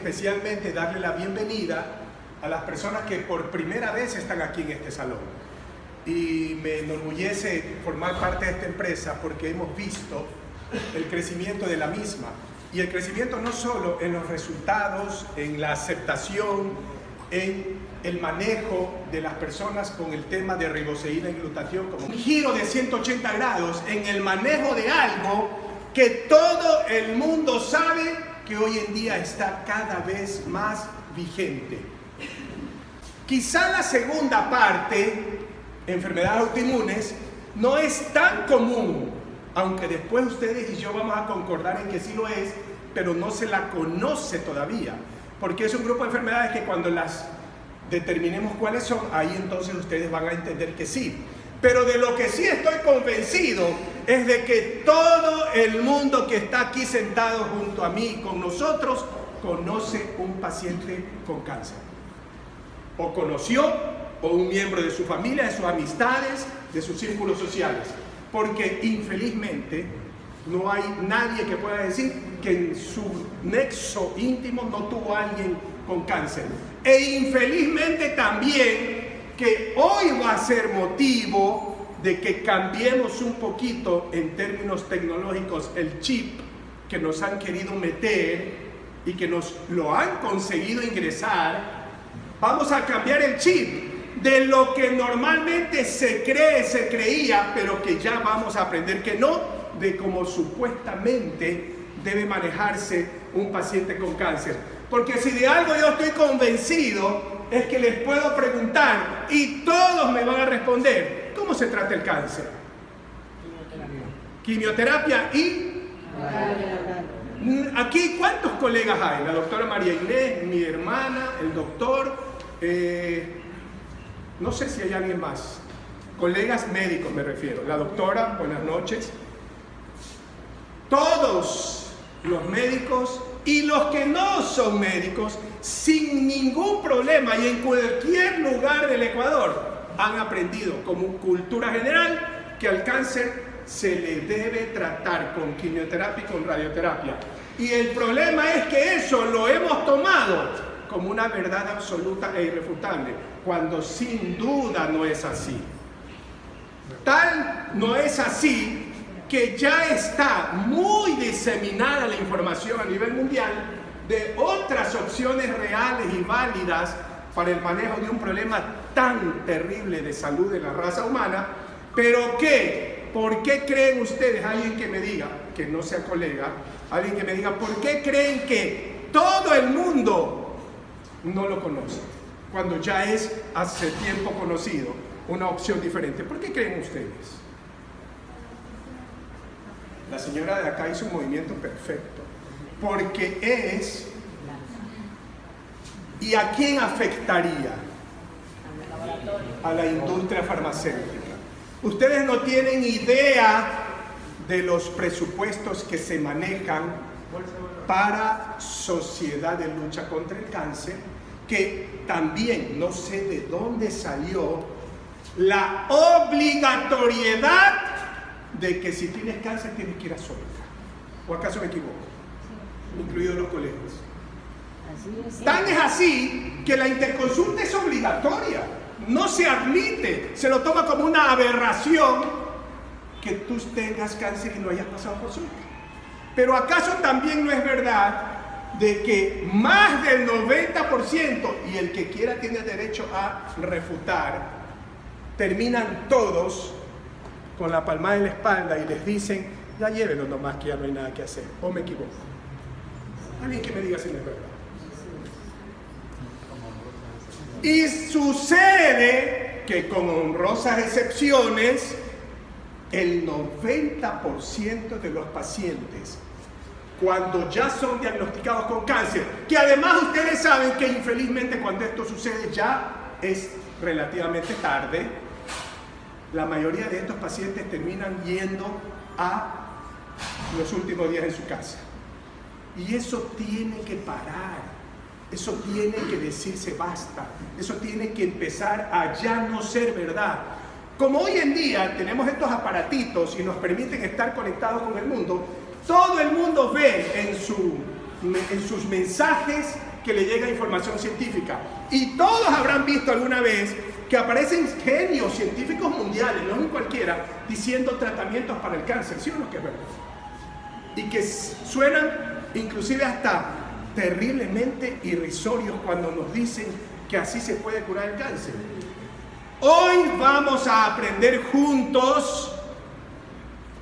Especialmente darle la bienvenida a las personas que por primera vez están aquí en este salón. Y me enorgullece formar parte de esta empresa porque hemos visto el crecimiento de la misma. Y el crecimiento no solo en los resultados, en la aceptación, en el manejo de las personas con el tema de riboceína y glutatión, como un giro de 180 grados en el manejo de algo que todo el mundo sabe que hoy en día está cada vez más vigente. Quizá la segunda parte, enfermedades autoinmunes, no es tan común, aunque después ustedes y yo vamos a concordar en que sí lo es, pero no se la conoce todavía, porque es un grupo de enfermedades que cuando las determinemos cuáles son, ahí entonces ustedes van a entender que sí. Pero de lo que sí estoy convencido es de que todo el mundo que está aquí sentado junto a mí, con nosotros, conoce un paciente con cáncer. O conoció, o un miembro de su familia, de sus amistades, de sus círculos sociales. Porque infelizmente no hay nadie que pueda decir que en su nexo íntimo no tuvo a alguien con cáncer. E infelizmente también que hoy va a ser motivo de que cambiemos un poquito en términos tecnológicos el chip que nos han querido meter y que nos lo han conseguido ingresar. Vamos a cambiar el chip de lo que normalmente se creía, pero que ya vamos a aprender que no, de cómo supuestamente debe manejarse un paciente con cáncer. Porque si de algo yo estoy convencido, es que les puedo preguntar y todos me van a responder, ¿cómo se trata el cáncer? Quimioterapia y... Aquí, ¿cuántos colegas hay? La doctora María Inés, mi hermana, el doctor, no sé si hay alguien más. Colegas médicos me refiero. La doctora, buenas noches. Todos los médicos y los que no son médicos, sin ningún problema y en cualquier lugar del Ecuador, han aprendido como cultura general que al cáncer se le debe tratar con quimioterapia y con radioterapia. Y el problema es que eso lo hemos tomado como una verdad absoluta e irrefutable, cuando sin duda no es así. Tal no es así que ya está muy diseminada la información a nivel mundial de otras opciones reales y válidas para el manejo de un problema tan terrible de salud de la raza humana, pero que, ¿por qué creen ustedes? Alguien que me diga, que no sea colega, alguien que me diga, ¿por qué creen que todo el mundo no lo conoce? Cuando ya es hace tiempo conocido una opción diferente. ¿Por qué creen ustedes? La señora de acá hizo un movimiento perfecto, porque es, ¿y a quién afectaría? A la industria farmacéutica. Ustedes no tienen idea de los presupuestos que se manejan para Sociedad de Lucha contra el Cáncer, que también no sé de dónde salió la obligatoriedad de que si tienes cáncer tienes que ir a Zónica. ¿O acaso me equivoco? Sí. Incluidos los colegas. Tan es así que la interconsulta es obligatoria. No se admite. Se lo toma como una aberración que tú tengas cáncer y no hayas pasado por Zónica. Pero ¿acaso también no es verdad de que más del 90%, y el que quiera tiene derecho a refutar, terminan todos con la palmada en la espalda y les dicen, ya llévenlo nomás que ya no hay nada que hacer? ¿O me equivoco? Alguien que me diga si no es verdad. Y sucede que con honrosas excepciones, el 90% de los pacientes, cuando ya son diagnosticados con cáncer, que además ustedes saben que infelizmente cuando esto sucede ya es relativamente tarde, la mayoría de estos pacientes terminan yendo a los últimos días en su casa. Y eso tiene que parar, eso tiene que decirse basta, eso tiene que empezar a ya no ser verdad. Como hoy en día tenemos estos aparatitos y nos permiten estar conectados con el mundo, Todo el mundo ve en sus mensajes que le llega información científica. Y todos habrán visto alguna vez que aparecen genios científicos mundiales, no en cualquiera, diciendo tratamientos para el cáncer, ¿sí o no? Que es verdad. Y que suenan inclusive hasta terriblemente irrisorios cuando nos dicen que así se puede curar el cáncer. Hoy vamos a aprender juntos.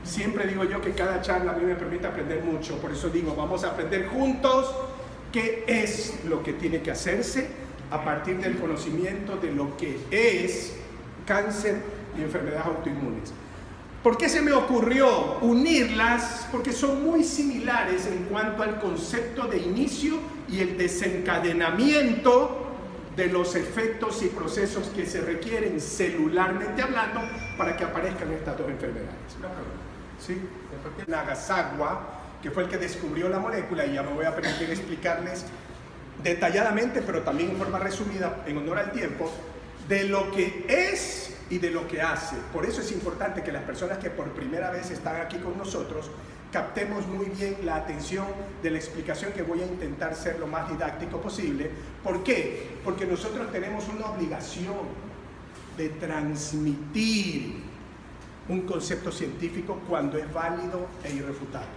Siempre digo yo que cada charla a mí me permite aprender mucho, por eso digo, vamos a aprender juntos qué es lo que tiene que hacerse a partir del conocimiento de lo que es cáncer y enfermedades autoinmunes. ¿Por qué se me ocurrió unirlas? Porque son muy similares en cuanto al concepto de inicio y el desencadenamiento de los efectos y procesos que se requieren celularmente hablando para que aparezcan estas dos enfermedades. ¿Sí? Nagasawa, que fue el que descubrió la molécula, y ya me voy a permitir explicarles detalladamente, pero también en forma resumida, en honor al tiempo, de lo que es y de lo que hace. Por eso es importante que las personas que por primera vez están aquí con nosotros captemos muy bien la atención de la explicación, que voy a intentar ser lo más didáctico posible. ¿Por qué? Porque nosotros tenemos una obligación de transmitir un concepto científico cuando es válido e irrefutable.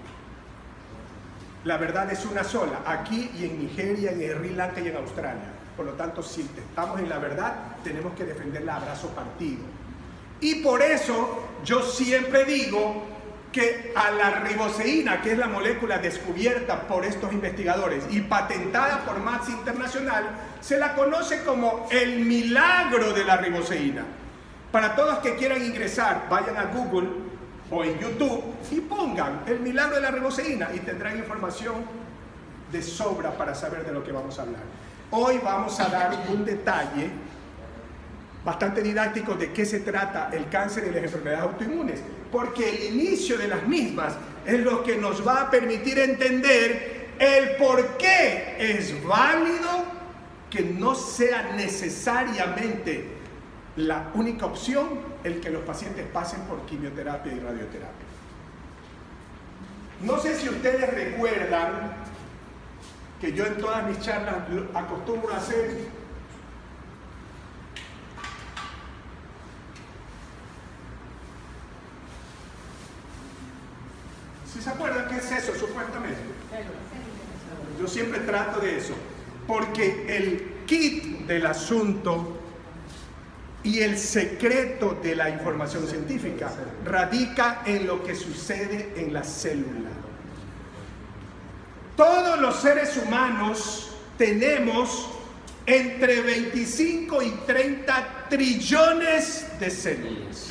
La verdad es una sola, aquí y en Nigeria, en Sri Lanka y en Australia. Por lo tanto, si estamos en la verdad, tenemos que defenderla a brazo partido. Y por eso yo siempre digo que a la riboceína, que es la molécula descubierta por estos investigadores y patentada por MAPS Internacional, se la conoce como el milagro de la riboceína. Para todos que quieran ingresar, vayan a Google o en YouTube y pongan el milagro de la riboceína y tendrán información de sobra para saber de lo que vamos a hablar. Hoy vamos a dar un detalle bastante didáctico de qué se trata el cáncer y las enfermedades autoinmunes, porque el inicio de las mismas es lo que nos va a permitir entender el por qué es válido que no sea necesariamente la única opción el que los pacientes pasen por quimioterapia y radioterapia. No sé si ustedes recuerdan que yo en todas mis charlas acostumbro a hacer ¿sí se acuerdan qué es eso supuestamente? Yo siempre trato de eso, porque el kit del asunto y el secreto de la información científica radica en lo que sucede en la célula. Todos los seres humanos tenemos entre 25 y 30 trillones de células.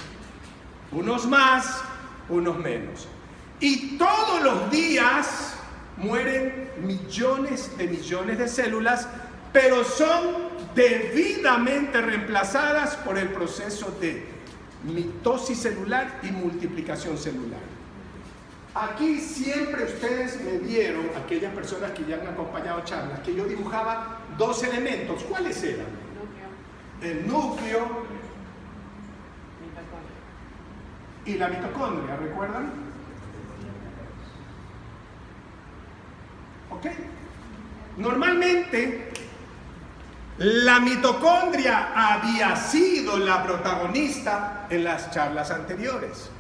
Unos más, unos menos. Y todos los días mueren millones de células, pero son debidamente reemplazadas por el proceso de mitosis celular y multiplicación celular. Aquí siempre ustedes me vieron, aquellas personas que ya han acompañado charlas, que yo dibujaba dos elementos. ¿Cuáles eran? El núcleo y la mitocondria, ¿recuerdan? ¿Ok? Normalmente la mitocondria había sido la protagonista en las charlas anteriores.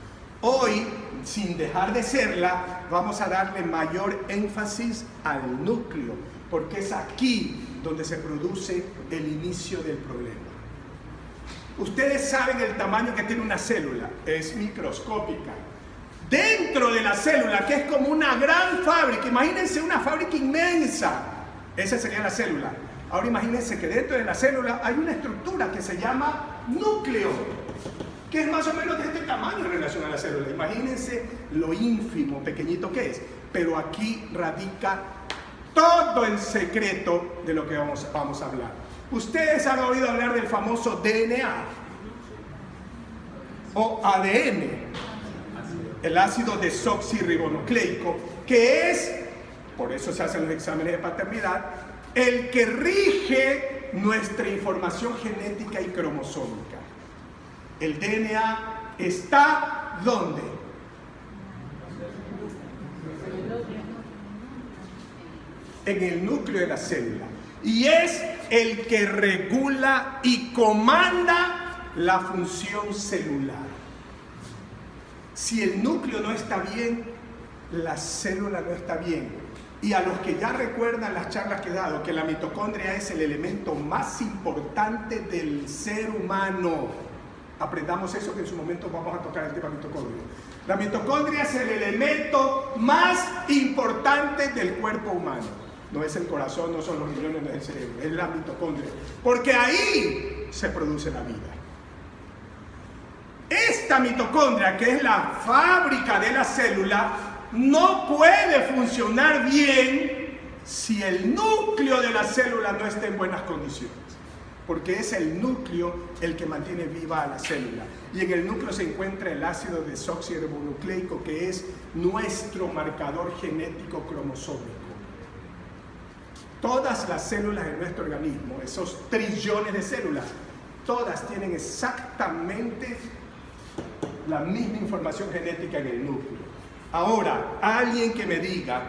Hoy, sin dejar de serla, vamos a darle mayor énfasis al núcleo, porque es aquí donde se produce el inicio del problema. Ustedes saben el tamaño que tiene una célula, es microscópica. Dentro de la célula, que es como una gran fábrica, imagínense una fábrica inmensa, esa sería la célula. Ahora imagínense que dentro de la célula hay una estructura que se llama núcleo, que es más o menos de este tamaño en relación a la célula. Imagínense lo ínfimo, pequeñito que es. Pero aquí radica todo el secreto de lo que vamos a hablar. Ustedes han oído hablar del famoso DNA o ADN, el ácido desoxirribonucleico, que es, por eso se hacen los exámenes de paternidad, el que rige nuestra información genética y cromosómica. El DNA está ¿dónde? en el núcleo de la célula y es el que regula y comanda la función celular. Si el núcleo no está bien, la célula no está bien. Y a los que ya recuerdan las charlas que he dado, que la mitocondria es el elemento más importante del ser humano, aprendamos eso, que en su momento vamos a tocar el tema mitocondria. La mitocondria es el elemento más importante del cuerpo humano. No es el corazón, no son los riñones, no es el cerebro, es la mitocondria. Porque ahí se produce la vida. Esta mitocondria, que es la fábrica de la célula, no puede funcionar bien si el núcleo de la célula no está en buenas condiciones. Porque es el núcleo el que mantiene viva a la célula. Y en el núcleo se encuentra el ácido desoxirribonucleico, que es nuestro marcador genético cromosómico. Todas las células de nuestro organismo, esos trillones de células, todas tienen exactamente la misma información genética en el núcleo. Ahora, alguien que me diga,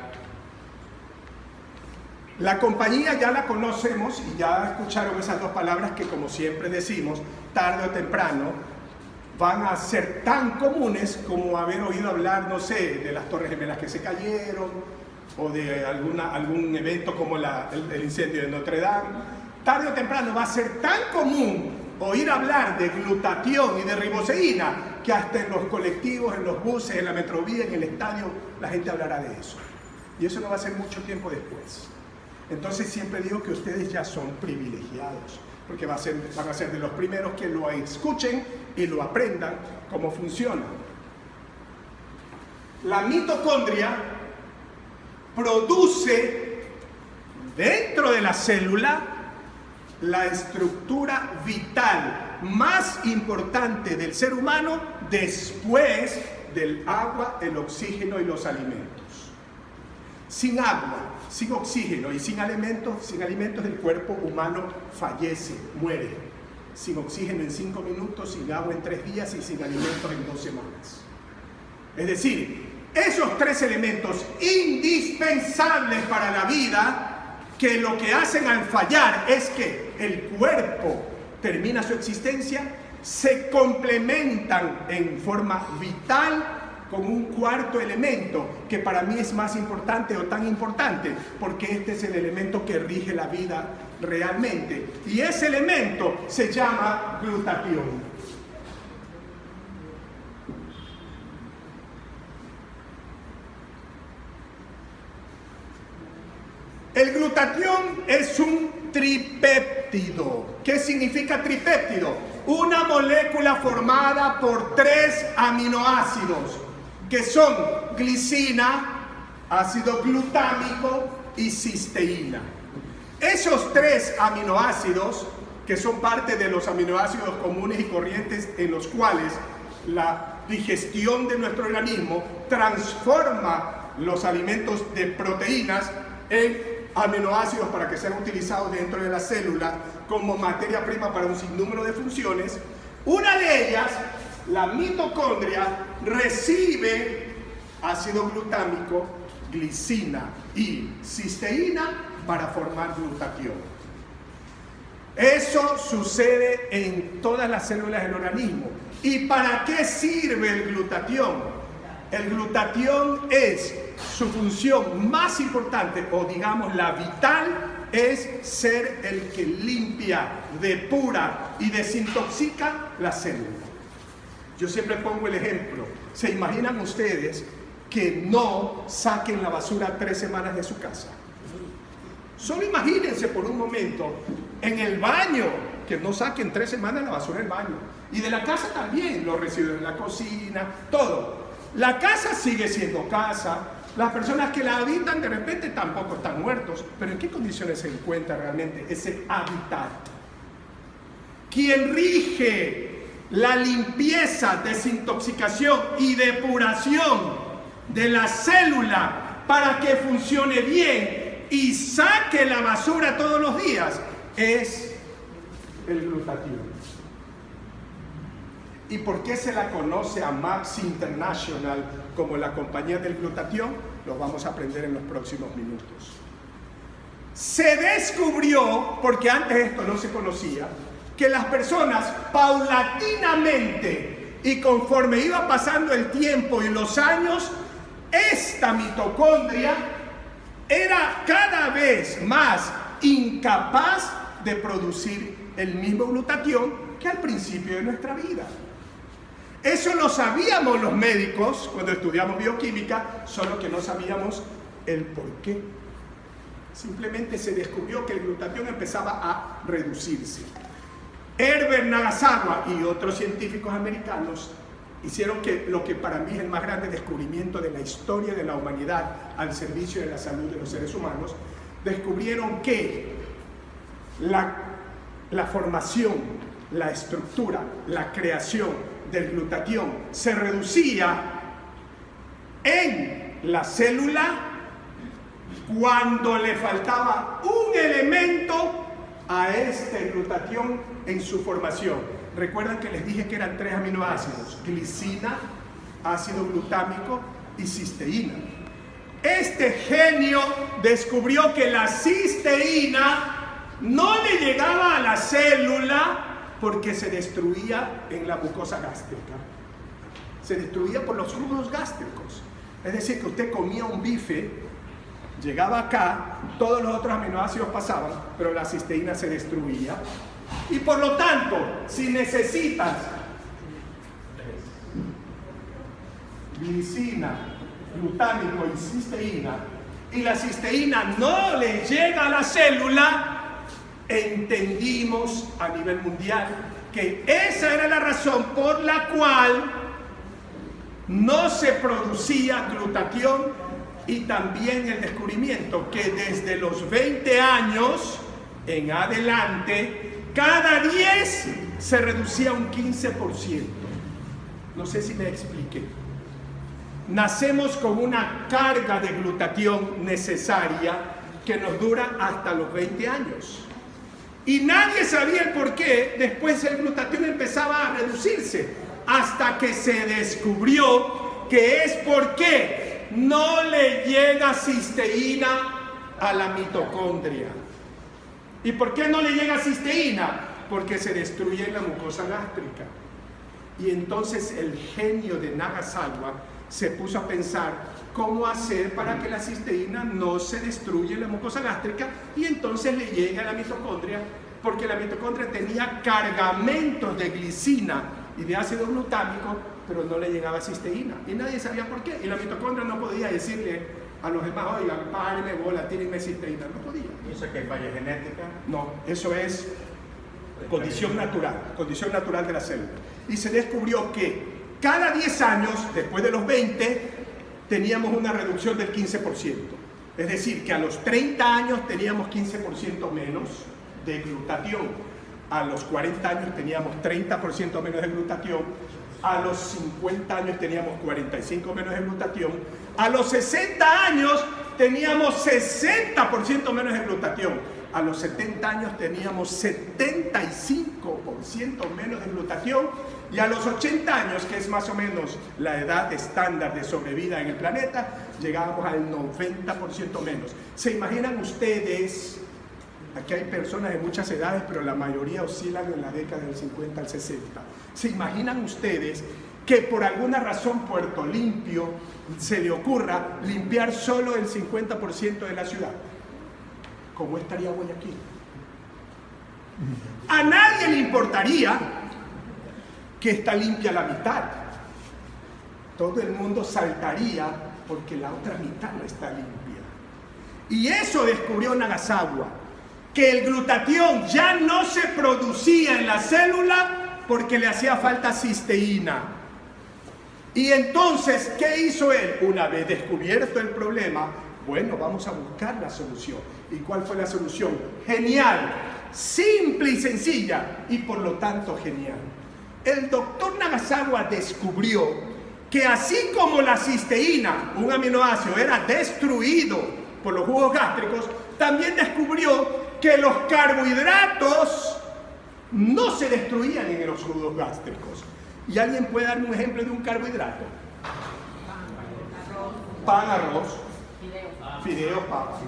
la compañía ya la conocemos y ya escucharon esas dos palabras que, como siempre decimos, tarde o temprano van a ser tan comunes como haber oído hablar, no sé, de las Torres Gemelas que se cayeron o de algún evento como el incendio de Notre Dame. Tarde o temprano va a ser tan común oír hablar de glutatión y de riboceína que hasta en los colectivos, en los buses, en la metrovía, en el estadio, la gente hablará de eso. Y eso no va a ser mucho tiempo después. Entonces siempre digo que ustedes ya son privilegiados, porque van a ser de los primeros que lo escuchen y lo aprendan cómo funciona. La mitocondria produce dentro de la célula la estructura vital más importante del ser humano después del agua, el oxígeno y los alimentos. Sin agua, sin oxígeno y sin alimentos el cuerpo humano fallece, muere. Sin oxígeno en 5 minutos, sin agua en 3 días y sin alimentos en 2 semanas. Es decir, esos 3 elementos indispensables para la vida, que lo que hacen al fallar es que el cuerpo termina su existencia, se complementan en forma vital con un cuarto elemento que para mí es más importante o tan importante porque este es el elemento que rige la vida realmente y ese elemento se llama glutatión. El glutatión es un tripéptido. ¿Qué significa tripéptido? Una molécula formada por 3 aminoácidos, que son glicina, ácido glutámico y cisteína. Esos 3 aminoácidos, que son parte de los aminoácidos comunes y corrientes en los cuales la digestión de nuestro organismo transforma los alimentos de proteínas en aminoácidos para que sean utilizados dentro de la célula como materia prima para un sinnúmero de funciones. Una de ellas, la mitocondria, recibe ácido glutámico, glicina y cisteína para formar glutatión. Eso sucede en todas las células del organismo. ¿Y para qué sirve el glutatión? El glutatión es su función más importante, o digamos la vital, es ser el que limpia, depura y desintoxica la célula. Yo siempre pongo el ejemplo. ¿Se imaginan ustedes que no saquen la basura 3 semanas de su casa? Solo imagínense por un momento en el baño, que no saquen 3 semanas la basura del baño. Y de la casa también, los residuos en la cocina, todo. La casa sigue siendo casa. Las personas que la habitan de repente tampoco están muertos. Pero ¿en qué condiciones se encuentra realmente ese hábitat? Quien rige la limpieza, desintoxicación y depuración de la célula para que funcione bien y saque la basura todos los días es el glutatión. ¿Y por qué se la conoce a MAPS International como la compañía del glutatión? Lo vamos a aprender en los próximos minutos. se descubrió, porque antes esto no se conocía, que las personas paulatinamente y conforme iba pasando el tiempo y los años, esta mitocondria era cada vez más incapaz de producir el mismo glutatión que al principio de nuestra vida. Eso lo sabíamos los médicos cuando estudiamos bioquímica, solo que no sabíamos el por qué. Simplemente se descubrió que el glutatión empezaba a reducirse. Herbert Nagasawa y otros científicos americanos hicieron lo que para mí es el más grande descubrimiento de la historia de la humanidad al servicio de la salud de los seres humanos. Descubrieron que la formación, la estructura, la creación del glutatión se reducía en la célula cuando le faltaba un elemento a este glutatión en su formación. Recuerdan que les dije que eran 3 aminoácidos: glicina, ácido glutámico y cisteína. Este genio descubrió que la cisteína no le llegaba a la célula porque se destruía en la mucosa gástrica. Se destruía por los jugos gástricos. Es decir, que usted comía un bife, llegaba acá, todos los otros aminoácidos pasaban, pero la cisteína se destruía. Y por lo tanto, si necesitas glicina, glutámico y cisteína, y la cisteína no le llega a la célula, entendimos a nivel mundial que esa era la razón por la cual no se producía glutatión, y también el descubrimiento que desde los 20 años en adelante, cada 10 se reducía un 15%. No sé si me expliqué. Nacemos con una carga de glutatión necesaria que nos dura hasta los 20 años. Y nadie sabía el por qué después el glutatión empezaba a reducirse, hasta que se descubrió que es porque no le llega cisteína a la mitocondria. ¿Y por qué no le llega cisteína? Porque se destruye en la mucosa gástrica. Y entonces el genio de Nagasawa se puso a pensar cómo hacer para que la cisteína no se destruya en la mucosa gástrica y entonces le llegue a la mitocondria, porque la mitocondria tenía cargamentos de glicina y de ácido glutámico, pero no le llegaba cisteína y nadie sabía por qué. Y la mitocondria no podía decirle a los demás: oigan, párenme bola, tírenme cisteína. No podía. ¿Y eso qué falla genética? No, eso es condición natural de la célula. Y se descubrió que cada 10 años, después de los 20, teníamos una reducción del 15%. Es decir, que a los 30 años teníamos 15% menos de glutatión. A los 40 años teníamos 30% menos de glutatión. A los 50 años teníamos 45% menos de glutatión. A los 60 años teníamos 60% menos de glutatión. A los 70 años teníamos 75% menos de glutatión. Y a los 80 años, que es más o menos la edad estándar de sobrevida en el planeta, llegábamos al 90% menos. ¿Se imaginan ustedes? Aquí hay personas de muchas edades, pero la mayoría oscilan en la década del 50 al 60. ¿Se imaginan ustedes que por alguna razón Puerto Limpio se le ocurra limpiar solo el 50% de la ciudad? ¿Cómo estaría Guayaquil? A nadie le importaría que está limpia la mitad. Todo el mundo saltaría porque la otra mitad no está limpia. Y eso descubrió Nagasawa, que el glutatión ya no se producía en la célula porque le hacía falta cisteína. Y entonces, ¿qué hizo él? Una vez descubierto el problema, bueno, vamos a buscar la solución. ¿Y cuál fue la solución? Genial, simple y sencilla, y por lo tanto genial. El doctor Nagasawa descubrió que así como la cisteína, un aminoácido, era destruido por los jugos gástricos, también descubrió que los carbohidratos no se destruían en los jugos gástricos. ¿Y alguien puede darme un ejemplo de un carbohidrato? Pan, arroz, fideos, papa.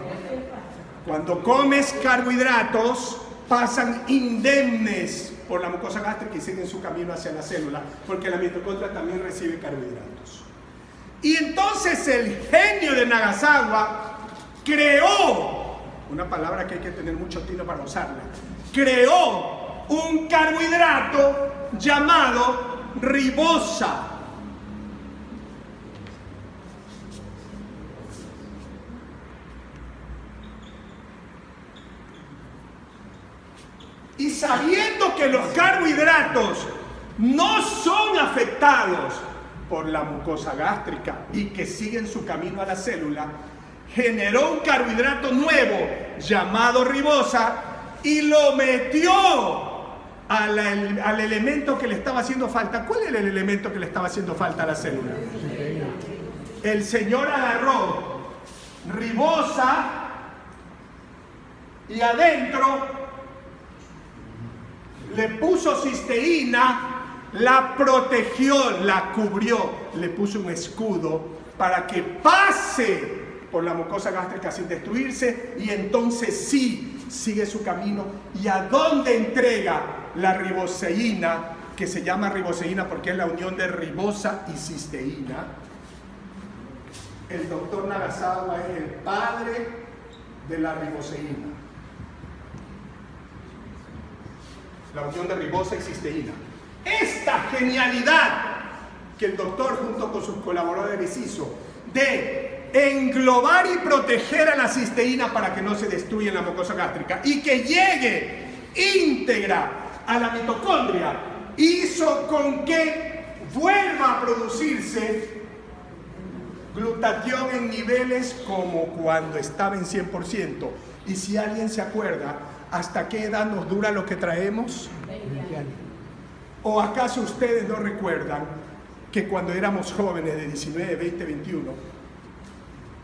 Cuando comes carbohidratos, pasan indemnes por la mucosa gástrica y siguen su camino hacia la célula, porque la mitocondria también recibe carbohidratos. Y entonces el genio de Nagasawa creó, una palabra que hay que tener mucho tino para usarla, creó un carbohidrato llamado ribosa. Y sabiendo que los carbohidratos no son afectados por la mucosa gástrica y que siguen su camino a la célula, generó un carbohidrato nuevo llamado ribosa y lo metió al elemento que le estaba haciendo falta. ¿Cuál era el elemento que le estaba haciendo falta a la célula? El señor agarró ribosa y adentro le puso cisteína, la protegió, la cubrió, le puso un escudo para que pase por la mucosa gástrica sin destruirse, y entonces sí sigue su camino. ¿Y a dónde entrega la riboseína? Que se llama riboseína porque es la unión de ribosa y cisteína. El doctor Nagasawa es el padre de la riboseína, la unión de ribosa y cisteína. Esta genialidad que el doctor junto con sus colaboradores hizo de englobar y proteger a la cisteína para que no se destruya en la mucosa gástrica y que llegue íntegra a la mitocondria, hizo con que vuelva a producirse glutatión en niveles como cuando estaba en 100%. Y si alguien se acuerda, ¿hasta qué edad nos dura lo que traemos? 20 años. ¿O acaso ustedes no recuerdan que cuando éramos jóvenes de 19, 20, 21,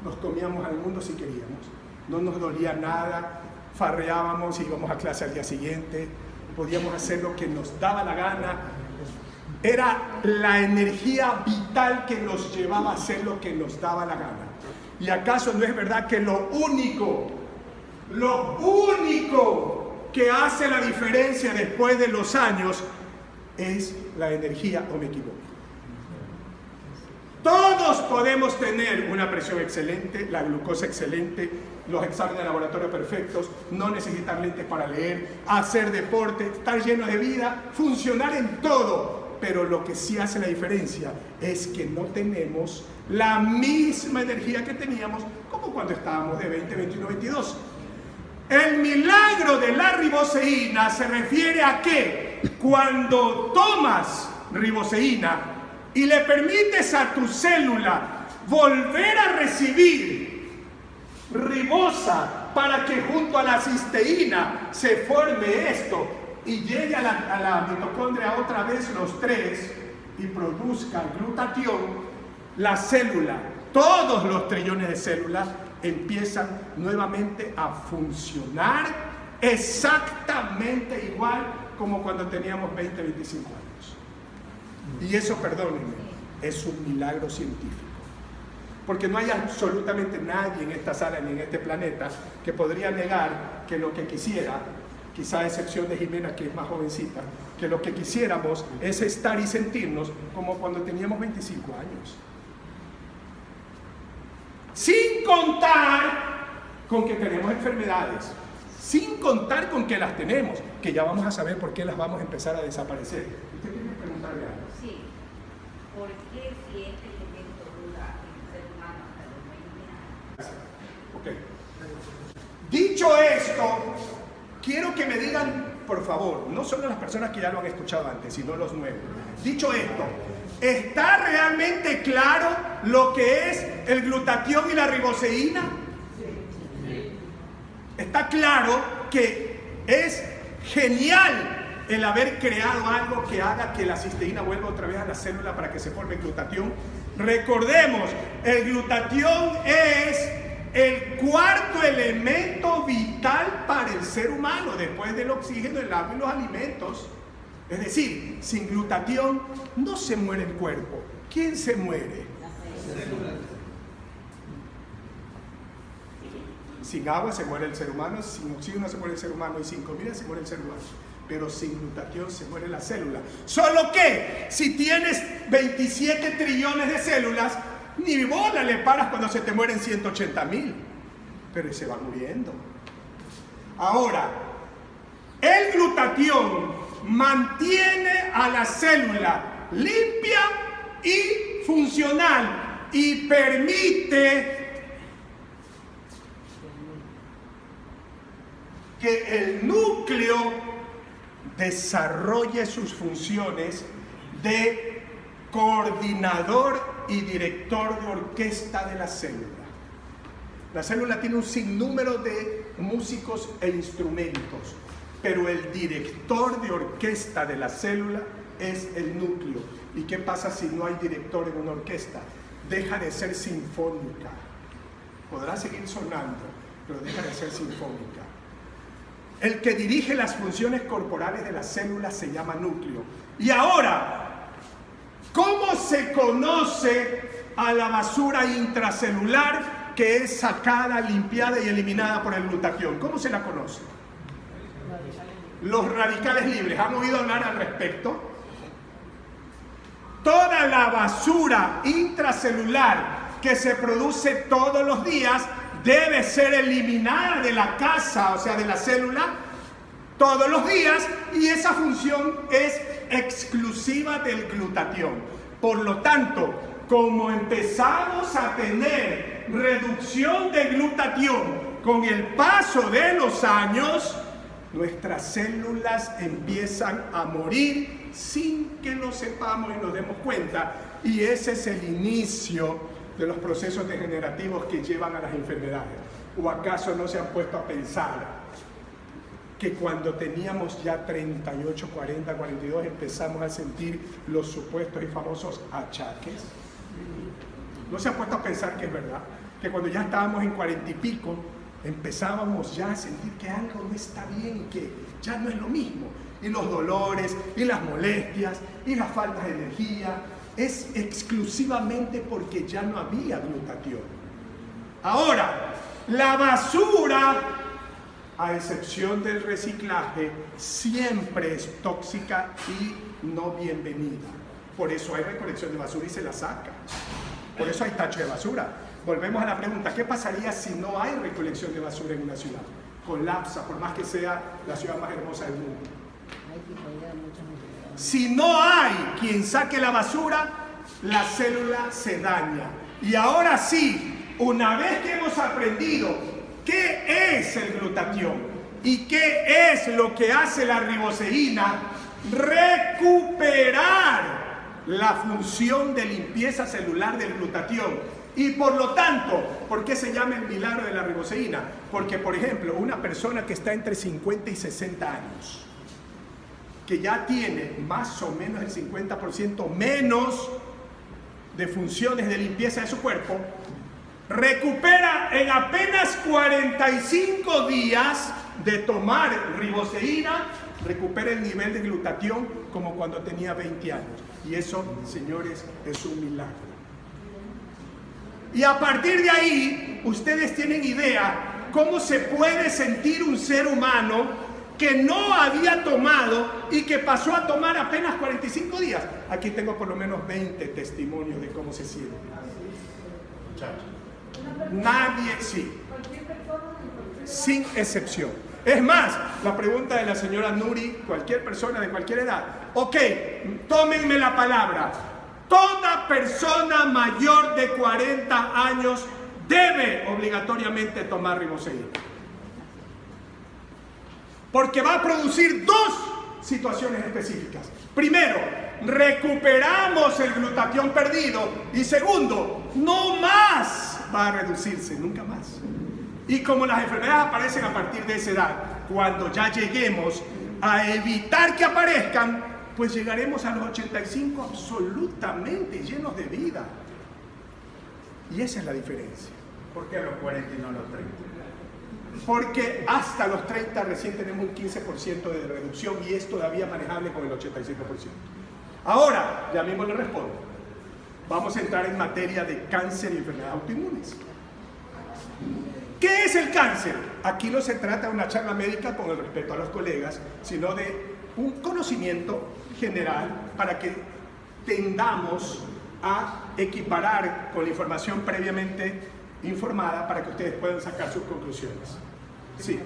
nos comíamos al mundo si queríamos? No nos dolía nada, farreábamos, íbamos a clase al día siguiente, podíamos hacer lo que nos daba la gana. Era la energía vital que nos llevaba a hacer lo que nos daba la gana. ¿Y acaso no es verdad que lo único que hace la diferencia después de los años es la energía, o me equivoco? Todos podemos tener una presión excelente, la glucosa excelente, los exámenes de laboratorio perfectos, no necesitar lentes para leer, hacer deporte, estar llenos de vida, funcionar en todo. Pero lo que sí hace la diferencia es que no tenemos la misma energía que teníamos como cuando estábamos de 20, 21, 22. El milagro de la riboseína se refiere a que cuando tomas riboseína y le permites a tu célula volver a recibir ribosa para que junto a la cisteína se forme esto y llegue a la mitocondria otra vez los tres y produzca glutatión, la célula, todos los trillones de células empiezan nuevamente a funcionar exactamente igual como cuando teníamos 20, 25 años. Y eso, perdónenme, es un milagro científico. Porque no hay absolutamente nadie en esta sala ni en este planeta que podría negar que lo que quisiera, quizá a excepción de Jimena, que es más jovencita, que lo que quisiéramos es estar y sentirnos como cuando teníamos 25 años. Sin contar con que tenemos enfermedades, sin contar con que las tenemos, que ya vamos a saber por qué las vamos a empezar a desaparecer. ¿Usted quiere preguntarle algo? Sí. ¿Por qué si este elemento dura en el ser humano hasta los 20 años? Ok. Dicho esto, quiero que me digan, por favor, no solo las personas que ya lo han escuchado antes, sino los nuevos. Dicho esto, ¿está realmente claro lo que es el glutatión y la riboseína? Sí. Está claro que es genial el haber creado algo que haga que la cisteína vuelva otra vez a la célula para que se forme glutatión. Recordemos, el glutatión es el cuarto elemento vital para el ser humano después del oxígeno, el agua y los alimentos. Es decir, sin glutatión no se muere el cuerpo. ¿Quién se muere? Sin agua se muere el ser humano, sin oxígeno se muere el ser humano y sin comida se muere el ser humano. Pero sin glutatión se muere la célula. Solo que si tienes 27 trillones de células, ni bola le paras cuando se te mueren 180.000. Pero se va muriendo. Ahora, el glutatión mantiene a la célula limpia y funcional y permite que el núcleo desarrolle sus funciones de coordinador y director de orquesta de la célula. La célula tiene un sinnúmero de músicos e instrumentos, pero el director de orquesta de la célula es el núcleo. ¿Y qué pasa si no hay director en una orquesta? Deja de ser sinfónica. Podrá seguir sonando, pero deja de ser sinfónica. El que dirige las funciones corporales de la célula se llama núcleo. Y ahora, ¿cómo se conoce a la basura intracelular que es sacada, limpiada y eliminada por el glutatión? ¿Cómo se la conoce? Los radicales libres. ¿Han oído hablar al respecto? Toda la basura intracelular que se produce todos los días debe ser eliminada de la casa, o sea, de la célula, todos los días, y esa función es exclusiva del glutatión. Por lo tanto, como empezamos a tener reducción de glutatión con el paso de los años, nuestras células empiezan a morir sin que lo sepamos y nos demos cuenta, y ese es el inicio de los procesos degenerativos que llevan a las enfermedades. ¿O acaso no se han puesto a pensar que cuando teníamos ya 38, 40, 42 empezamos a sentir los supuestos y famosos achaques? ¿No se han puesto a pensar que es verdad? Que cuando ya estábamos en 40 y pico empezábamos ya a sentir que algo no está bien y que ya no es lo mismo. Y los dolores, y las molestias, y las faltas de energía, es exclusivamente porque ya no había glutatión. Ahora, la basura, a excepción del reciclaje, siempre es tóxica y no bienvenida. Por eso hay recolección de basura y se la saca. Por eso hay tacho de basura. Volvemos a la pregunta, ¿qué pasaría si no hay recolección de basura en una ciudad? Colapsa, por más que sea la ciudad más hermosa del mundo. Si no hay quien saque la basura, la célula se daña. Y ahora sí, una vez que hemos aprendido qué es el glutatión y qué es lo que hace la riboceína, recuperar la función de limpieza celular del glutatión. Y por lo tanto, ¿por qué se llama el milagro de la riboceína? Porque, por ejemplo, una persona que está entre 50 y 60 años, que ya tiene más o menos el 50% menos de funciones de limpieza de su cuerpo, recupera en apenas 45 días de tomar riboceína, recupera el nivel de glutatión como cuando tenía 20 años. Y eso, señores, es un milagro. Y a partir de ahí, ustedes tienen idea cómo se puede sentir un ser humano que no había tomado y que pasó a tomar apenas 45 días. Aquí tengo por lo menos 20 testimonios de cómo se siente. Nadie, sí, sin excepción. Es más, la pregunta de la señora Nuri, cualquier persona de cualquier edad. Ok, tómenme la palabra. Toda persona mayor de 40 años debe obligatoriamente tomar riboceína. Porque va a producir dos situaciones específicas. Primero, recuperamos el glutatión perdido. Y segundo, no más va a reducirse, nunca más. Y como las enfermedades aparecen a partir de esa edad, cuando ya lleguemos a evitar que aparezcan, pues llegaremos a los 85 absolutamente llenos de vida. Y esa es la diferencia. ¿Por qué a los 40 y no a los 30? Porque hasta los 30 recién tenemos un 15% de reducción y es todavía manejable con el 85%. Ahora, ya mismo le respondo. Vamos a entrar en materia de cáncer y enfermedades autoinmunes. ¿Qué es el cáncer? Aquí no se trata de una charla médica con el respeto a los colegas, sino de un conocimiento general para que tendamos a equiparar con la información previamente informada para que ustedes puedan sacar sus conclusiones. Sí.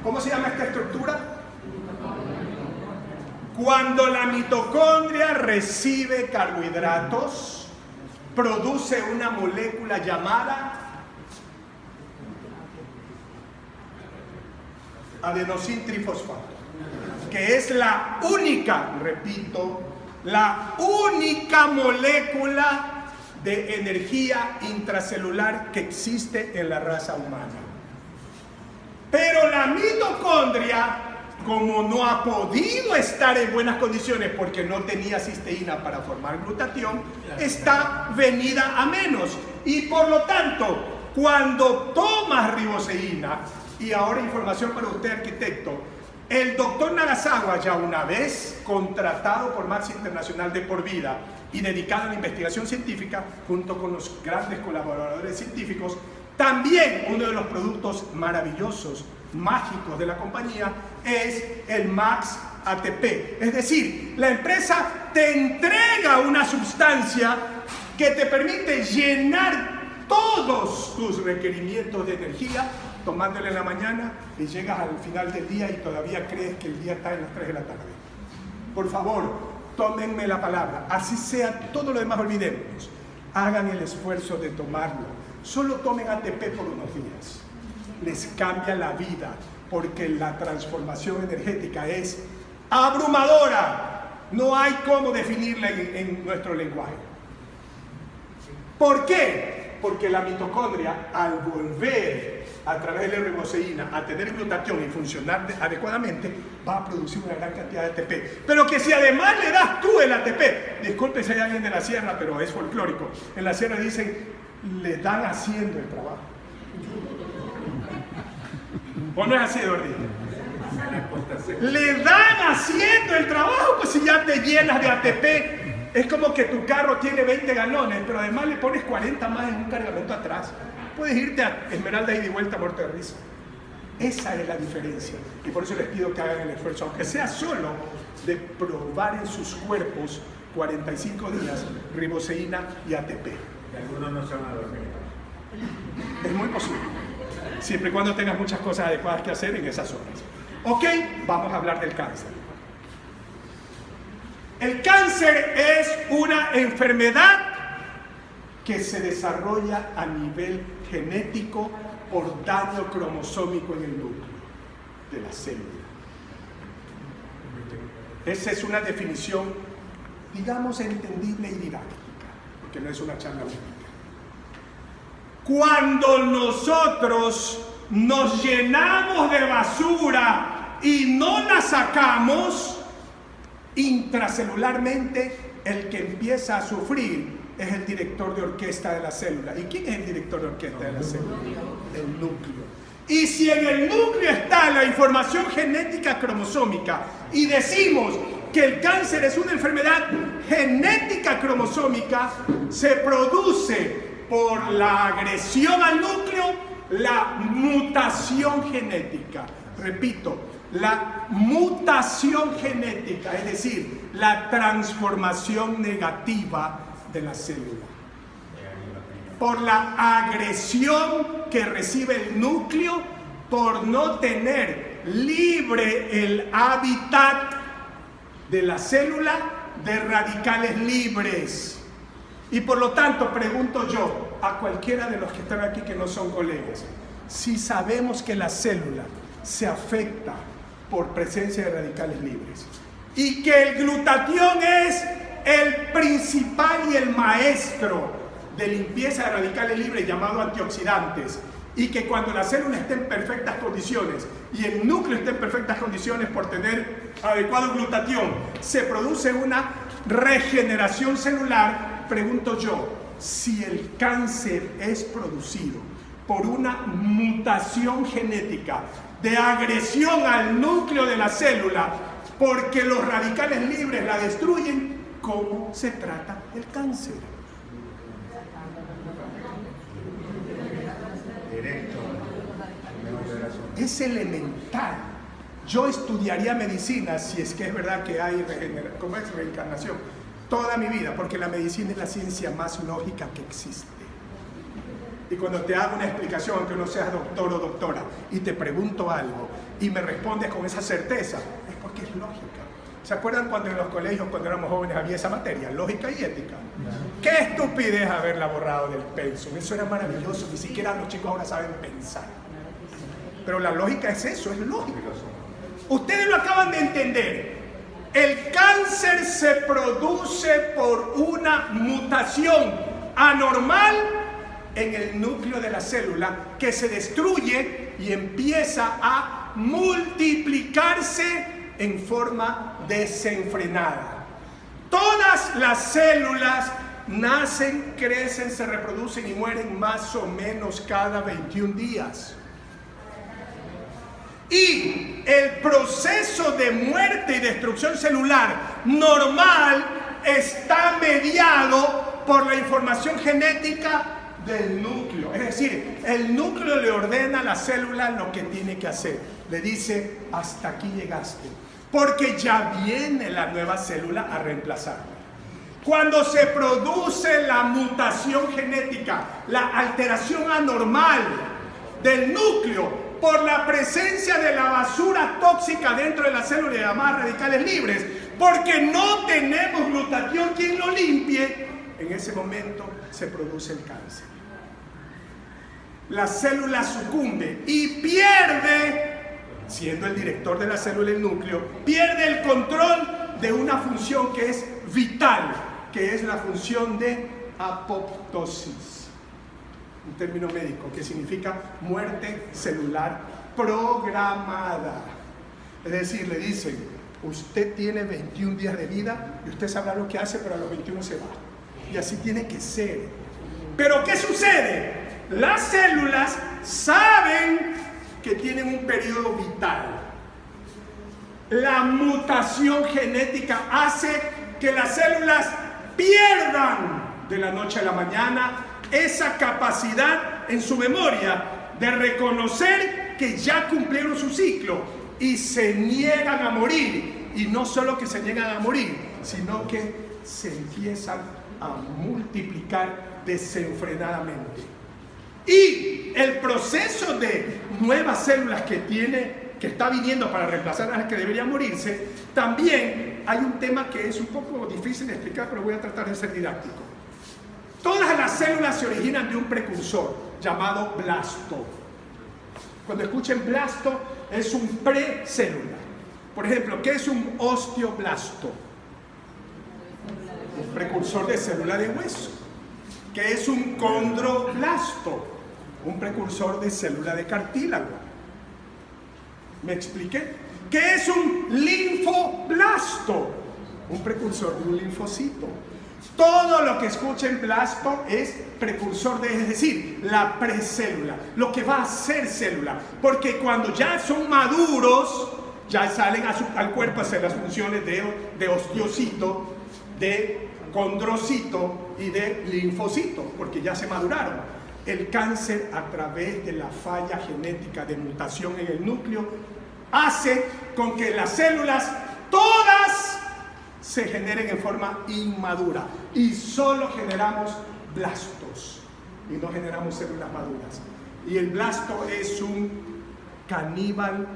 ¿Cómo se llama esta estructura? Cuando la mitocondria recibe carbohidratos, produce una molécula llamada adenosintrifosfato, que es la única, repito, la única molécula de energía intracelular que existe en la raza humana. Pero la mitocondria, como no ha podido estar en buenas condiciones porque no tenía cisteína para formar glutatión, está venida a menos. Y por lo tanto, cuando tomas riboceína, y ahora información para usted, arquitecto, el doctor Nagasawa, ya una vez contratado por Max Internacional de por vida y dedicado a la investigación científica, junto con los grandes colaboradores científicos, también uno de los productos maravillosos, mágicos de la compañía es el Max ATP. Es decir, la empresa te entrega una sustancia que te permite llenar todos tus requerimientos de energía tomándole en la mañana y llegas al final del día y todavía crees que el día está en las 3 de la tarde. Por favor, tómenme la palabra, así sea, todo lo demás olvidémonos. Hagan el esfuerzo de tomarlo. Solo tomen ATP por unos días. Les cambia la vida porque la transformación energética es abrumadora. No hay cómo definirla en nuestro lenguaje. ¿Por qué? Porque la mitocondria, al volver a través de la riboceína a tener glutatión y funcionar adecuadamente, va a producir una gran cantidad de ATP. Pero que si además le das tú el ATP, disculpe si hay alguien de la sierra, pero es folclórico, en la sierra dicen, le dan haciendo el trabajo. ¿O no es así, Eduardito? Le dan haciendo el trabajo, pues si ya te llenas de ATP, es como que tu carro tiene 20 galones, pero además le pones 40 más en un cargamento atrás. Puedes irte a Esmeralda ida y vuelta muerto de risa. Esa es la diferencia. Y por eso les pido que hagan el esfuerzo, aunque sea solo, de probar en sus cuerpos 45 días riboceína y ATP. Y algunos no se van a dormir. Es muy posible. Siempre y cuando tengas muchas cosas adecuadas que hacer en esas horas. Ok, vamos a hablar del cáncer. El cáncer es una enfermedad que se desarrolla a nivel genético por daño cromosómico en el núcleo de la célula. Esa es una definición, digamos, entendible y didáctica, porque no es una charla médica. Cuando nosotros nos llenamos de basura y no la sacamos, intracelularmente el que empieza a sufrir es el director de orquesta de la célula. ¿Y quién es el director de orquesta de la célula? El núcleo. Y si en el núcleo está la información genética cromosómica y decimos que el cáncer es una enfermedad genética cromosómica, se produce por la agresión al núcleo la mutación genética. Repito, la mutación genética, es decir, la transformación negativa de la célula. Por la agresión que recibe el núcleo por no tener libre el hábitat de la célula de radicales libres. Y por lo tanto, pregunto yo a cualquiera de los que están aquí que no son colegas, si sabemos que la célula se afecta por presencia de radicales libres y que el glutatión es el principal y el maestro de limpieza de radicales libres llamado antioxidantes, y que cuando la célula esté en perfectas condiciones y el núcleo esté en perfectas condiciones por tener adecuado glutatión, se produce una regeneración celular, pregunto yo, si el cáncer es producido por una mutación genética de agresión al núcleo de la célula porque los radicales libres la destruyen, ¿cómo se trata el cáncer? Directo. es elemental. Yo estudiaría medicina si es que es verdad que hay reencarnación toda mi vida, porque la medicina es la ciencia más lógica que existe. Y cuando te hago una explicación, aunque no seas doctor o doctora, y te pregunto algo y me respondes con esa certeza, es porque es lógica. ¿Se acuerdan cuando en los colegios, cuando éramos jóvenes, había esa materia, lógica y ética? ¡Qué estupidez haberla borrado del pensum! Eso era maravilloso, ni siquiera los chicos ahora saben pensar. Pero la lógica es eso, es lógico. Ustedes lo acaban de entender. El cáncer se produce por una mutación anormal en el núcleo de la célula que se destruye y empieza a multiplicarse en forma desenfrenada. Todas las células nacen, crecen, se reproducen y mueren más o menos cada 21 días. Y el proceso de muerte y destrucción celular normal está mediado por la información genética del núcleo. Es decir, el núcleo le ordena a la célula lo que tiene que hacer. Le dice, hasta aquí llegaste. Porque ya viene la nueva célula a reemplazar. Cuando se produce la mutación genética, la alteración anormal del núcleo, por la presencia de la basura tóxica dentro de la célula y llamadas radicales libres, porque no tenemos glutatión quien lo limpie, en ese momento se produce el cáncer. La célula sucumbe y pierde, siendo el director de la célula el núcleo, pierde el control de una función que es vital, que es la función de apoptosis. Un término médico que significa muerte celular programada. Es decir, le dicen, usted tiene 21 días de vida y usted sabrá lo que hace, pero a los 21 se va. Y así tiene que ser. Pero ¿qué sucede? Las células saben que tienen un periodo vital. La mutación genética hace que las células pierdan de la noche a la mañana esa capacidad en su memoria de reconocer que ya cumplieron su ciclo y se niegan a morir. Y no solo que se niegan a morir, sino que se empiezan a multiplicar desenfrenadamente. Y el proceso de nuevas células que está viniendo para reemplazar a las que deberían morirse, también hay un tema que es un poco difícil de explicar, pero voy a tratar de ser didáctico. Todas las células se originan de un precursor llamado blasto. Cuando escuchen blasto, es un precélula. Por ejemplo, ¿qué es un osteoblasto? Un precursor de célula de hueso. ¿Qué es un condroblasto? Un precursor de célula de cartílago. ¿Me expliqué? ¿Qué es un linfoblasto? Un precursor de un linfocito. Todo lo que escuchen blasto es precursor de, es decir, la precélula, lo que va a ser célula, porque cuando ya son maduros, ya salen al cuerpo a hacer las funciones de osteocito, de condrocito y de linfocito, porque ya se maduraron. El cáncer, a través de la falla genética de mutación en el núcleo, hace con que las células todas se generen en forma inmadura y solo generamos blastos y no generamos células maduras. Y el blasto es un caníbal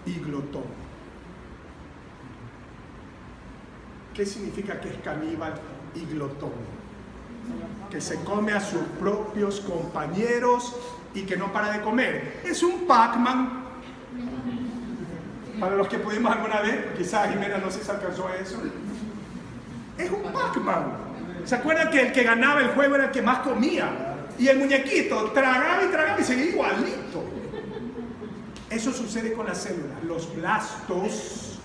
y glotón. ¿Qué significa que es caníbal y glotón? Que se come a sus propios compañeros y que no para de comer. Es un Pac-Man. Para los que pudimos alguna vez, quizás Jimena no sé si alcanzó a eso. Es un Pac-Man. ¿Se acuerdan que el que ganaba el juego era el que más comía? Y el muñequito tragaba y seguía igualito. Eso sucede con las células. Los blastos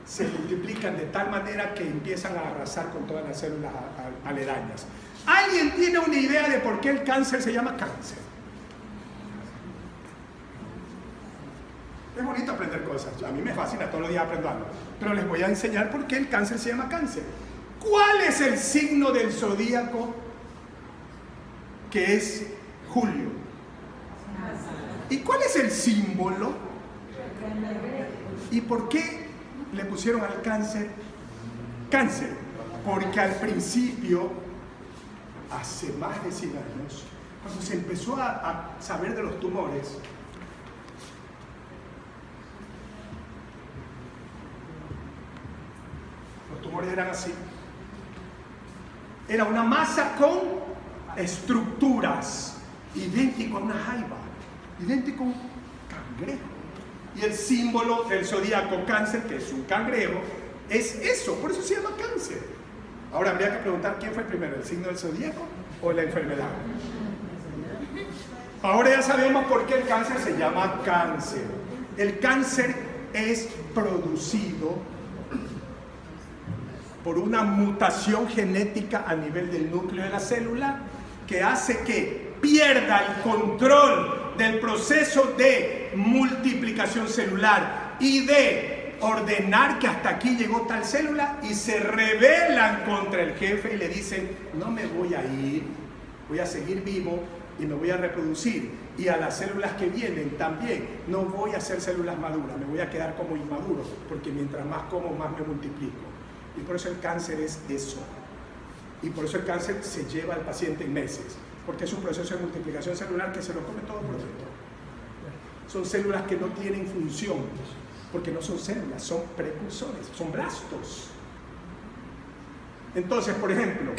se multiplican de tal manera que empiezan a arrasar con todas las células aledañas. ¿Alguien tiene una idea de por qué el cáncer se llama cáncer? Es bonito aprender cosas. A mí me fascina, todos los días aprendo algo. Pero les voy a enseñar por qué el cáncer se llama cáncer. ¿Cuál es el signo del zodíaco que es Julio? ¿Y cuál es el símbolo? ¿Y por qué le pusieron al cáncer cáncer? Porque al principio, hace más de 100 años, cuando se empezó a saber de los tumores, los tumores eran así. Era una masa con estructuras, idéntico a una jaiba, idéntico a un cangrejo. Y el símbolo del zodíaco Cáncer, que es un cangrejo, es eso, por eso se llama cáncer. Ahora habría que preguntar quién fue primero, el signo del zodíaco o la enfermedad. Ahora ya sabemos por qué el cáncer se llama cáncer. El cáncer es producido por una mutación genética a nivel del núcleo de la célula que hace que pierda el control del proceso de multiplicación celular y de ordenar que hasta aquí llegó tal célula, y se rebelan contra el jefe y le dicen: no me voy a ir, voy a seguir vivo y me voy a reproducir, y a las células que vienen también no voy a hacer células maduras, me voy a quedar como inmaduro, porque mientras más como, más me multiplico. Y por eso el cáncer es eso, y por eso el cáncer se lleva al paciente en meses, porque es un proceso de multiplicación celular que se lo come todo por dentro. Son células que no tienen función, porque no son células, son precursores, son blastos. Entonces, por ejemplo,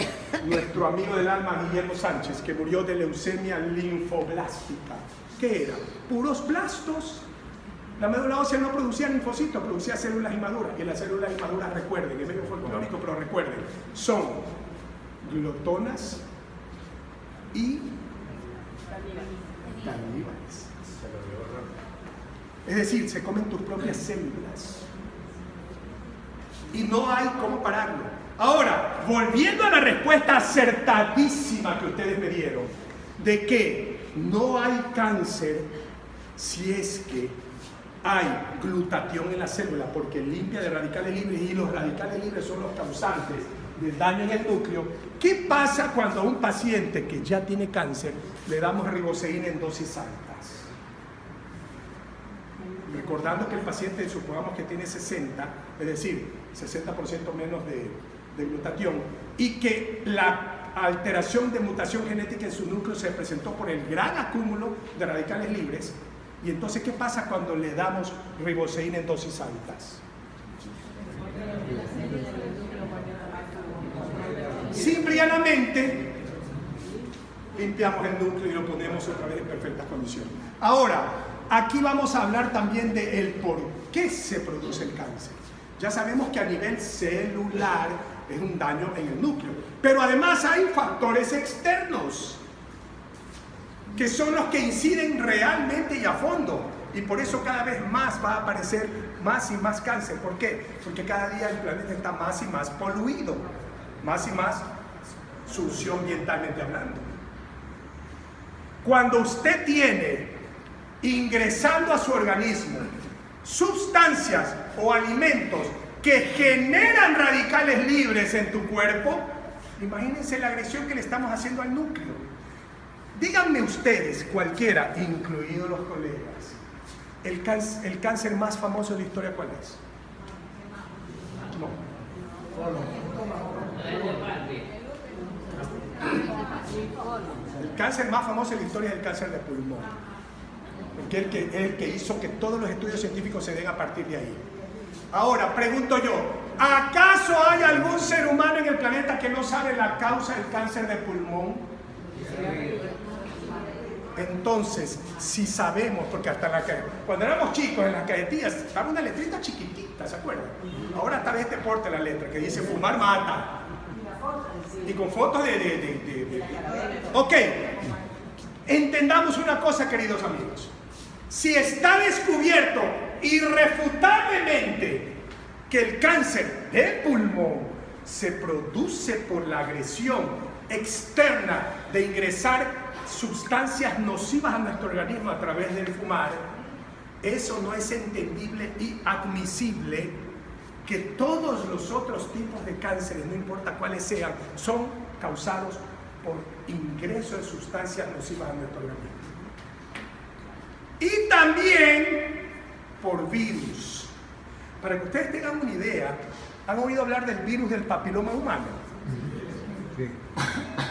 nuestro amigo del alma Guillermo Sánchez, que murió de leucemia linfoblástica, ¿qué era? Puros blastos. La médula ósea no producía linfocitos, producía células inmaduras. Y las células inmaduras, recuerden, es medio folclórico, pero recuerden, son glotonas y caníbales. Es decir, se comen tus propias células. Y no hay cómo pararlo. Ahora, volviendo a la respuesta acertadísima que ustedes me dieron, de que no hay cáncer si es que hay glutatión en la célula, porque limpia de radicales libres, y los radicales libres son los causantes del daño en el núcleo. ¿Qué pasa cuando a un paciente que ya tiene cáncer le damos riboceína en dosis altas? Recordando que el paciente, supongamos que tiene 60, es decir, 60% menos de glutatión, y que la alteración de mutación genética en su núcleo se presentó por el gran acúmulo de radicales libres. Y entonces, ¿qué pasa cuando le damos riboceína en dosis altas? Simplemente limpiamos el núcleo y lo ponemos otra vez en perfectas condiciones. Ahora, aquí vamos a hablar también de el por qué se produce el cáncer. Ya sabemos que a nivel celular es un daño en el núcleo, pero además hay factores externos que son los que inciden realmente y a fondo, y por eso cada vez más va a aparecer más y más cáncer. ¿Por qué? Porque cada día el planeta está más y más poluido, más y más sucio ambientalmente hablando. Cuando usted tiene ingresando a su organismo sustancias o alimentos que generan radicales libres en tu cuerpo, imagínense la agresión que le estamos haciendo al núcleo. Díganme ustedes, cualquiera, incluidos los colegas, el cáncer más famoso de la historia, ¿cuál es? No. El cáncer más famoso de la historia es el cáncer de pulmón, porque es el que hizo que todos los estudios científicos se den a partir de ahí. Ahora, pregunto yo, ¿acaso hay algún ser humano en el planeta que no sabe la causa del cáncer de pulmón? Entonces, si sabemos, porque hasta cuando éramos chicos en las cajetillas estaba una letrita chiquitita, ¿se acuerdan? Ahora está de este porte la letra que dice fumar mata, y con fotos Ok, entendamos una cosa, queridos amigos. Si está descubierto irrefutablemente que el cáncer de pulmón se produce por la agresión externa de ingresar sustancias nocivas a nuestro organismo a través del fumar, eso no es entendible y admisible que todos los otros tipos de cánceres, no importa cuáles sean, son causados por ingreso de sustancias nocivas a nuestro organismo. Y también por virus. Para que ustedes tengan una idea, ¿han oído hablar del virus del papiloma humano? Sí.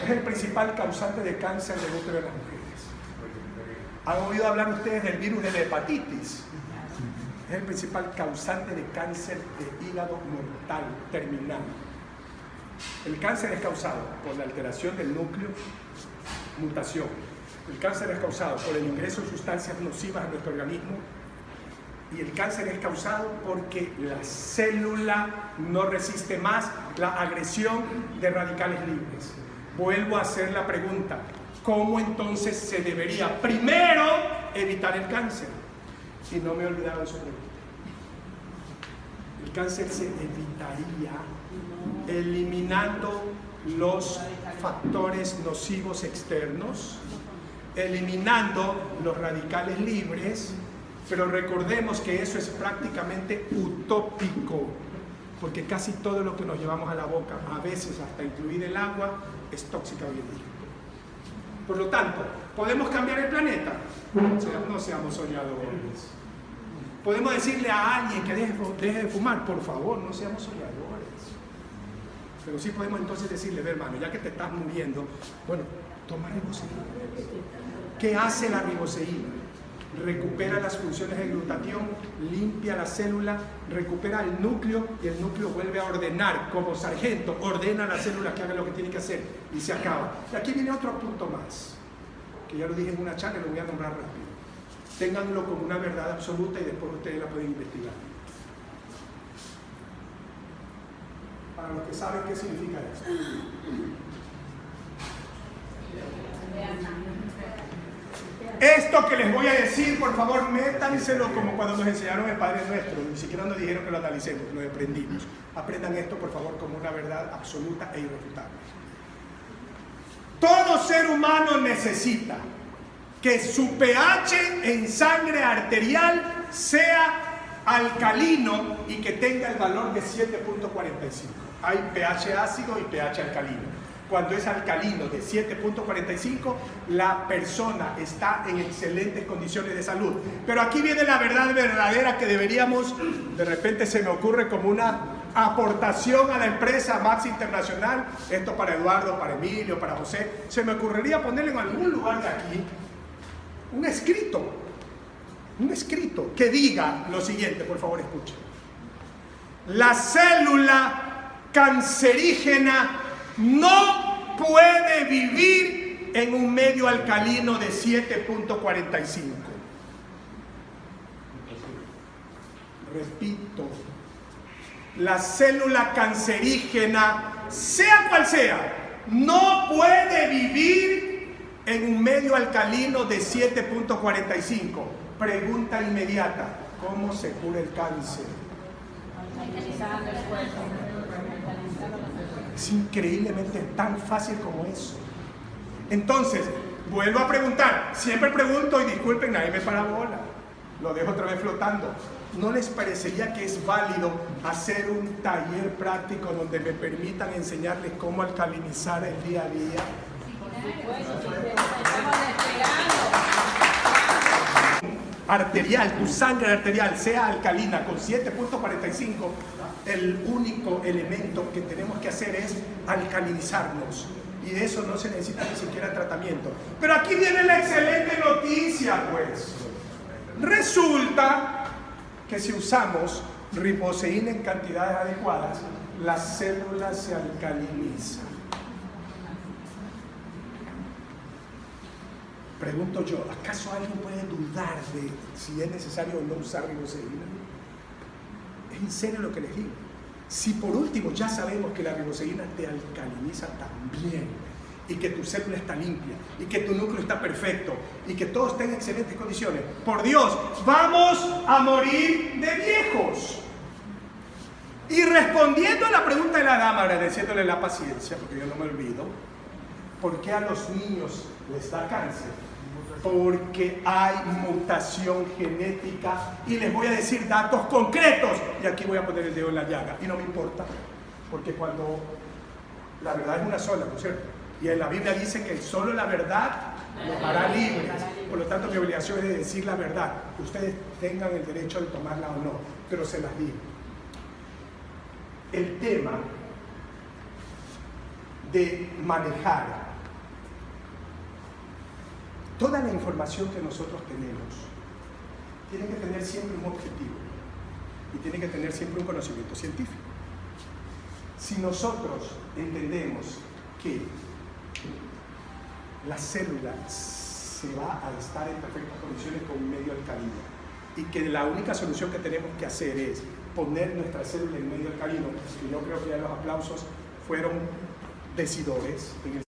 Es el principal causante de cáncer de útero en las mujeres. ¿Han oído hablar ustedes del virus de la hepatitis? Es el principal causante de cáncer de hígado mortal, terminal. El cáncer es causado por la alteración del núcleo, mutación. El cáncer es causado por el ingreso de sustancias nocivas a nuestro organismo. Y el cáncer es causado porque la célula no resiste más la agresión de radicales libres. Vuelvo a hacer la pregunta: ¿cómo entonces se debería primero evitar el cáncer? Y no me he olvidado de su pregunta. El cáncer se evitaría eliminando los factores nocivos externos, eliminando los radicales libres. Pero recordemos que eso es prácticamente utópico, porque casi todo lo que nos llevamos a la boca, a veces hasta incluir el agua, es tóxica hoy en día. Por lo tanto, ¿podemos cambiar el planeta? No seamos soñadores. ¿Podemos decirle a alguien que deje de fumar? Por favor, no seamos soñadores. Pero sí podemos entonces decirle: ve, hermano, ya que te estás muriendo, bueno, toma riboceína. ¿Qué hace la riboceína? Recupera las funciones de glutatión, limpia la célula, recupera el núcleo y el núcleo vuelve a ordenar, como sargento, ordena a la célula que haga lo que tiene que hacer y se acaba. Y aquí viene otro punto más, que ya lo dije en una charla y lo voy a nombrar rápido. Ténganlo como una verdad absoluta y después ustedes la pueden investigar. Para los que saben qué significa eso. Esto que les voy a decir, por favor, métanselo como cuando nos enseñaron el Padre Nuestro. Ni siquiera nos dijeron que lo analicemos, lo aprendimos. Aprendan esto, por favor, como una verdad absoluta e irrefutable. Todo ser humano necesita que su pH en sangre arterial sea alcalino y que tenga el valor de 7.45. Hay pH ácido y pH alcalino. Cuando es alcalino de 7.45, la persona está en excelentes condiciones de salud. Pero aquí viene la verdad verdadera que deberíamos, de repente se me ocurre como una aportación a la empresa Max Internacional, esto para Eduardo, para Emilio, para José, se me ocurriría ponerle en algún lugar de aquí un escrito que diga lo siguiente, por favor escuchen. La célula cancerígena no puede vivir en un medio alcalino de 7.45. Repito, la célula cancerígena, sea cual sea, no puede vivir en un medio alcalino de 7.45. Pregunta inmediata: ¿cómo se cura el cáncer? Es increíblemente tan fácil como eso. Entonces, vuelvo a preguntar, siempre pregunto y disculpen, nadie me para bola, lo dejo otra vez flotando. ¿No les parecería que es válido hacer un taller práctico donde me permitan enseñarles cómo alcalinizar el día a día? Arterial, tu sangre arterial sea alcalina con 7.45, el único elemento que tenemos que hacer es alcalinizarnos. Y de eso no se necesita ni siquiera tratamiento. Pero aquí viene la excelente noticia, pues. Resulta que si usamos riboceína en cantidades adecuadas, las células se alcalinizan. Pregunto yo, ¿acaso alguien puede dudar de si es necesario o no usar riboceína? Es en serio lo que les digo. Si por último ya sabemos que la riboceína te alcaliniza también, y que tu célula está limpia, y que tu núcleo está perfecto, y que todo está en excelentes condiciones, por Dios, vamos a morir de viejos. Y respondiendo a la pregunta de la dama, agradeciéndole la paciencia, porque yo no me olvido, ¿por qué a los niños les da cáncer? Porque hay mutación genética, y les voy a decir datos concretos, y aquí voy a poner el dedo en la llaga, y no me importa, porque cuando la verdad es una sola, ¿no es cierto? Y en la Biblia dice que solo la verdad los hará libres. Por lo tanto, mi obligación es decir la verdad. Ustedes tengan el derecho de tomarla o no, pero se las digo. El tema de manejar toda la información que nosotros tenemos tiene que tener siempre un objetivo y tiene que tener siempre un conocimiento científico. Si nosotros entendemos que la célula se va a estar en perfectas condiciones con un medio alcalino y que la única solución que tenemos que hacer es poner nuestra célula en medio alcalino, que yo creo que ya los aplausos fueron decidores en el